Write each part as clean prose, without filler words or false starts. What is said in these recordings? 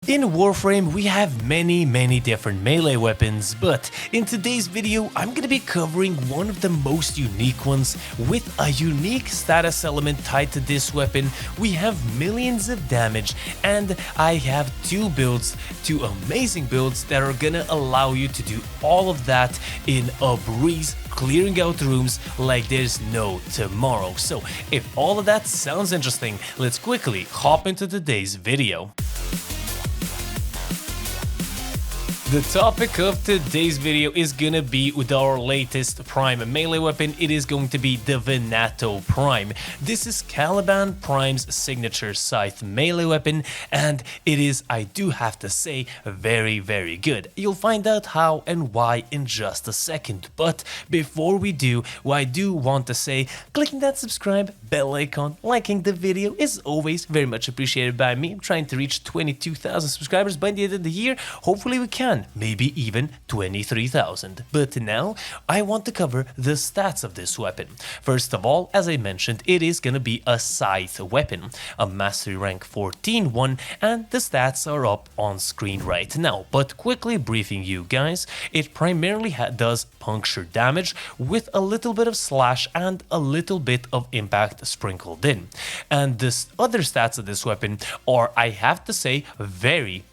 In Warframe, we have many different melee weapons, but in today's video, I'm gonna be covering one of the most unique ones with a unique status element tied to this weapon. We have millions of damage, and I have two amazing builds that are gonna allow you to do all of that in a breeze, clearing out rooms like there's no tomorrow. So if all of that sounds interesting, let's quickly hop into today's video. The topic of today's video is gonna be with our latest Prime melee weapon. It is going to be the Venato Prime. This is Caliban Prime's signature scythe melee weapon, and it is, I do have to say, very good. You'll find out how and why in just a second, but before we do, I do want to say, clicking that subscribe bell icon, liking the video is always very much appreciated by me. I'm trying to reach 22,000 subscribers by the end of the year. Hopefully we can. Maybe even 23,000. But now I want to cover the stats of this weapon. First of all, as I mentioned, it is gonna be a scythe weapon, a mastery rank 14 one, and the stats are up on screen right now. But quickly briefing you guys, it primarily does puncture damage with a little bit of slash and a little bit of impact sprinkled in. And the other stats of this weapon are, I have to say, very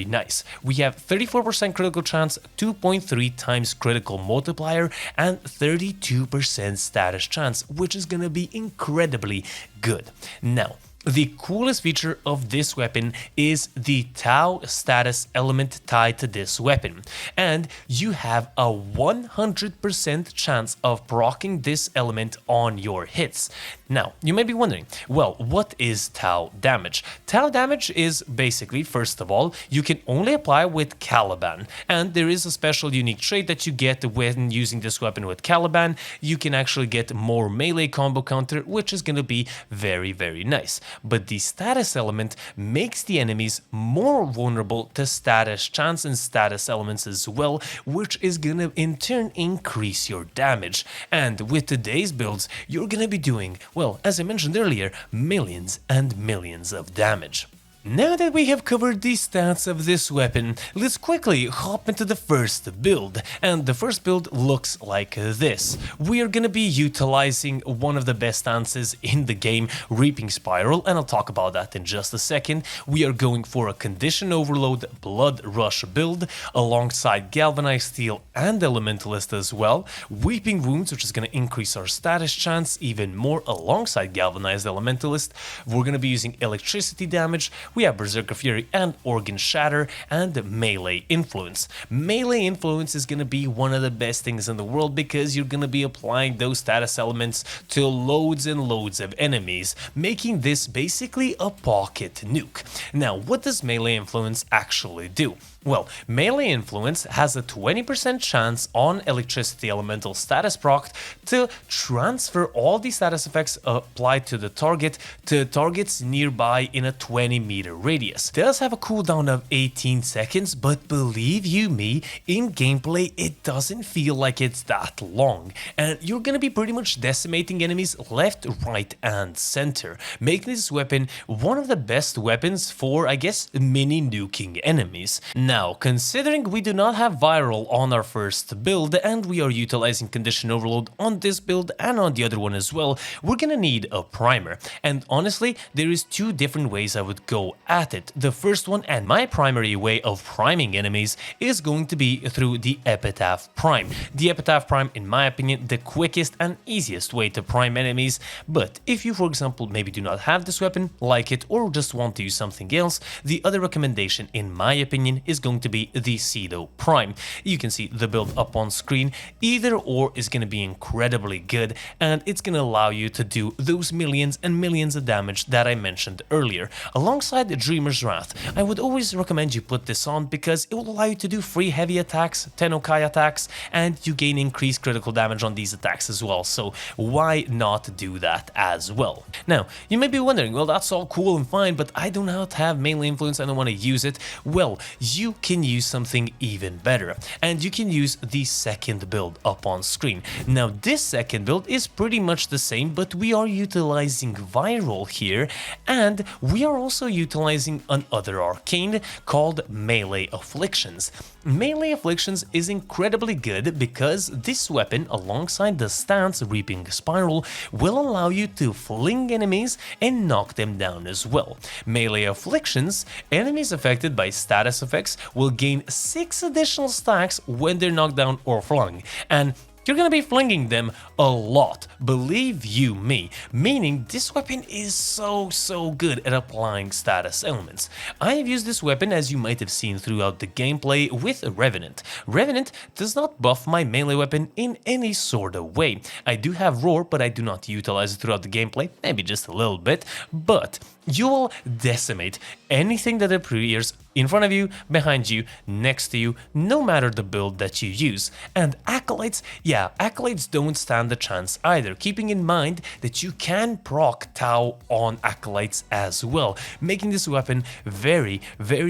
nice. We have 34% critical chance, 2.3 times critical multiplier, and 32% status chance, which is gonna be incredibly good. Now, the coolest feature of this weapon is the Tau status element tied to this weapon, and you have a 100% chance of proccing this element on your hits. Now, you may be wondering, well, what is Tau damage? Tau damage is basically, first of all, you can only apply with Caliban, and there is a special unique trait that you get when using this weapon with Caliban. You can actually get more melee combo counter, which is going to be very nice. But the status element makes the enemies more vulnerable to status chance and status elements as well, which is gonna in turn increase your damage. And with today's builds, you're gonna be doing, well, as I mentioned earlier, millions and millions of damage. Now that we have covered the stats of this weapon, let's quickly hop into the first build, and the first build looks like this. We are gonna be utilizing one of the best stances in the game, Reaping Spiral, and I'll talk about that in just a second. We are going for a Condition Overload Blood Rush build, alongside Galvanized Steel and Elementalist as well, Weeping Wounds, which is gonna increase our status chance even more alongside Galvanized Elementalist. We're gonna be using electricity damage. We have Berserker Fury and Organ Shatter, and Melee Influence. Melee Influence is going to be one of the best things in the world because you're going to be applying those status elements to loads and loads of enemies, making this basically a pocket nuke. Now, what does Melee Influence actually do? Well, Melee Influence has a 20% chance on Electricity Elemental status proc to transfer all the status effects applied to the target to targets nearby in a 20-meter radius. It does have a cooldown of 18 seconds, but believe you me, in gameplay it doesn't feel like it's that long, and you're gonna be pretty much decimating enemies left, right, and center, making this weapon one of the best weapons for, I guess, mini nuking enemies. Now, considering we do not have Viral on our first build, and we are utilizing Condition Overload on this build and on the other one as well, we're gonna need a primer. And honestly, there is two different ways I would go at it. The first one, and my primary way of priming enemies, is going to be through the Epitaph Prime. The Epitaph Prime, in my opinion, the quickest and easiest way to prime enemies. But if you, for example, maybe do not have this weapon, like it, or just want to use something else, the other recommendation, in my opinion, is going to be the Cedo Prime. You can see the build up on screen. Either or is going to be incredibly good, and it's going to allow you to do those millions and millions of damage that I mentioned earlier. Alongside the Dreamer's Wrath, I would always recommend you put this on because it will allow you to do free heavy attacks, Tennokai attacks, and you gain increased critical damage on these attacks as well, so why not do that as well? Now, you may be wondering, well, that's all cool and fine, but I do not have melee influence, I don't want to use it. Well, you you can use something even better, and you can use the second build up on screen. Now this second build is pretty much the same, but we are utilizing viral here, and we are also utilizing another arcane called melee afflictions. Melee afflictions is incredibly good because this weapon, alongside the stance reaping spiral, will allow you to fling enemies and knock them down as well. Melee afflictions, enemies affected by status effects will gain 6 additional stacks when they're knocked down or flung, and you're gonna be flinging them a lot, believe you me, meaning this weapon is so good at applying status elements. I have used this weapon, as you might have seen throughout the gameplay, with Revenant. Revenant does not buff my melee weapon in any sort of way. I do have Roar, but I do not utilize it throughout the gameplay, maybe just a little bit, but you will decimate anything that appears in front of you, behind you, next to you, no matter the build that you use. And Acolytes, yeah, Acolytes don't stand a chance either, keeping in mind that you can proc Tau on Acolytes as well, making this weapon very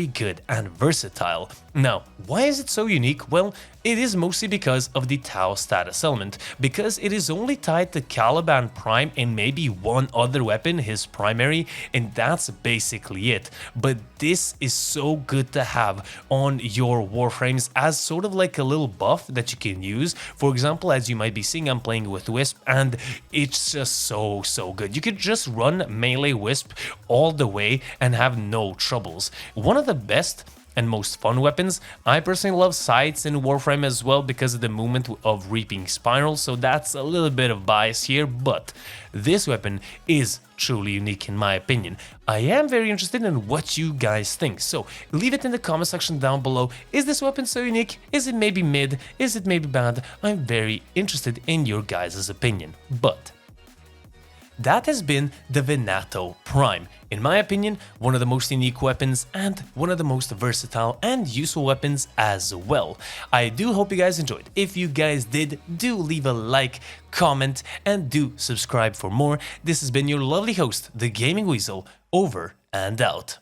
good and versatile. Now, why is it so unique? Well, it is mostly because of the Tau status element, because it is only tied to Caliban Prime and maybe one other weapon, his primary, and that's basically it. But this is so good to have on your Warframes as sort of like a little buff that you can use. For example, as you might be seeing, I'm playing with Wisp, and it's just so good. You could just run melee Wisp all the way and have no troubles. One of the best and most fun weapons. I personally love Sights in Warframe as well because of the movement of Reaping Spiral, so that's a little bit of bias here, but this weapon is truly unique in my opinion. I am very interested in what you guys think, so leave it in the comment section down below. Is this weapon so unique? Is it maybe mid? Is it maybe bad? I'm very interested in your guys' opinion. But that has been the Venato Prime. In my opinion, one of the most unique weapons and one of the most versatile and useful weapons as well. I do hope you guys enjoyed. If you guys did, do leave a like, comment, and do subscribe for more. This has been your lovely host, the Gaming Weasel, over and out.